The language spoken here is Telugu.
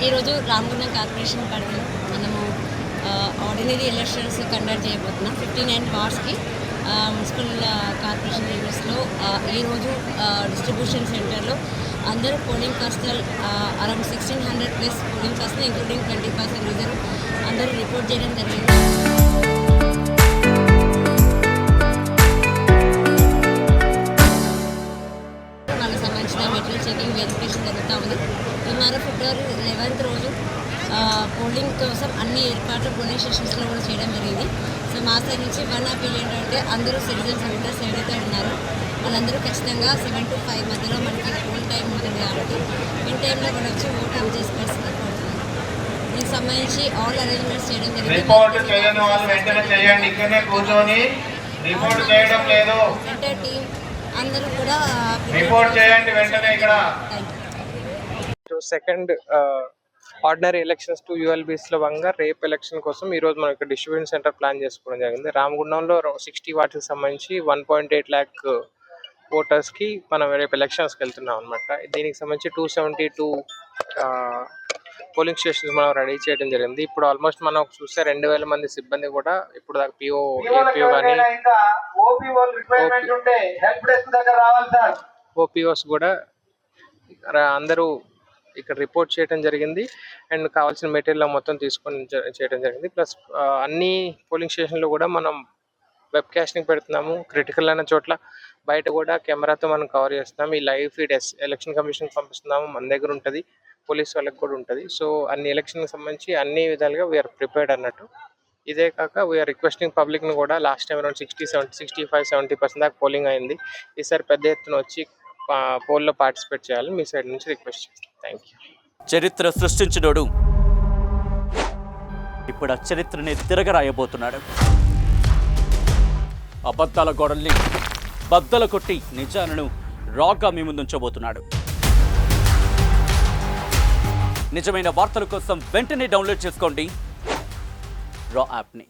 ఈరోజు రామగుండం కార్పొరేషన్ పరిధిలో మనము ఆర్డినరీ ఎలక్షన్స్ కండక్ట్ చేయబోతున్నాం 59 వార్డ్స్కి మున్సిపల్ కార్పొరేషన్ ఏరియాస్లో. ఈరోజు డిస్ట్రిబ్యూషన్ సెంటర్లో అందరూ polling personnel around 1600 plus polling personnel including 20% reserve అందరూ రిపోర్ట్ చేయడం జరిగింది. వాళ్ళకి సంబంధించిన మెటీరియల్ చెకింగ్ వెరిఫికేషన్ జరుగుతూ ఉంది. టుమారో ఫిబ్రవరి 11th రోజు పోలింగ్ కోసం అన్ని ఏర్పాట్లు పోలింగ్ స్టేషన్స్లో కూడా చేయడం జరిగింది. సో మా సైడ్ నుంచి వన్ అపీల్ ఏంటంటే అందరూ సిటిజన్స్ ఓటర్స్ ఎవరైతే ఉన్నారో వాళ్ళందరూ ఖచ్చితంగా 7 to 5 మధ్యలో మనకి పోల్ టైం ఉంటుంది కాబట్టి ఈ టైంలో కూడా వచ్చి ఓట్ అప్ చేసుకోవాల్సింది కోరుతున్నాం. దీనికి సంబంధించి ఆల్ అరేంజ్మెంట్స్ చేయడం జరిగింది. సెంటర్ టీం అందరూ కూడా second ordinary elections to ULBs లో భాగంగా రేపు ఎలక్షన్ కోసం ఈ రోజు మనం ఇక్కడ డిస్ట్రిబ్యూషన్ సెంటర్ ప్లాన్ చేసుకోవడం జరిగింది. రామగుండంలో 60 వార్డుకి సంబంధించి 1.8 lakh ఓటర్స్ కి మనం రేపు ఎలక్షన్స్కి వెళ్తున్నాం అనమాట. దీనికి సంబంధించి 272 పోలింగ్ స్టేషన్స్ మనం రెడీ చేయడం జరిగింది. ఇప్పుడు ఆల్మోస్ట్ మనం చూస్తే 2000 మంది సిబ్బంది కూడా ఇప్పుడు దాకా పిఓ కానీ ఓపీఓస్ కూడా అందరూ ఇక్కడ రిపోర్ట్ చేయడం జరిగింది. అండ్ కావాల్సిన మెటీరియల్ మొత్తం తీసుకొని చేయడం జరిగింది. ప్లస్ అన్ని పోలింగ్ స్టేషన్లో కూడా మనం వెబ్ కాస్టింగ్ పెడుతున్నాము. క్రిటికల్ అయిన చోట్ల బయట కూడా కెమెరాతో మనం కవర్ చేస్తున్నాము. ఈ లైవ్ ఫీడ్ ఎలక్షన్ కమిషన్కి పంపిస్తున్నాము. మన దగ్గర ఉంటుంది, పోలీస్ వాళ్ళకి కూడా ఉంటుంది. సో అన్ని ఎలక్షన్కి సంబంధించి అన్ని విధాలుగా వీఆర్ ప్రిపేర్డ్ అన్నట్టు. ఇదే కాక వీఆర్ రిక్వెస్టింగ్ పబ్లిక్ని కూడా లాస్ట్ టైం అరౌండ్ 65-70% దాకా పోలింగ్ అయింది. ఈసారి పెద్ద ఎత్తున వచ్చి పోల్లో పార్టిసిపేట్ చేయాలని మీ సైడ్ నుంచి రిక్వెస్ట్ చేస్తాను. Thank you. చరిత్ర సృష్టించినోడు ఇప్పుడు ఆ చరిత్రని తిరగరాయబోతున్నాడు. అబద్ధాల గోడల్ని బద్దలు కొట్టి నిజాలను రాగా మీ ముందుంచబోతున్నాడు. నిజమైన వార్తల కోసం వెంటనే డౌన్లోడ్ చేసుకోండి రా యాప్ని.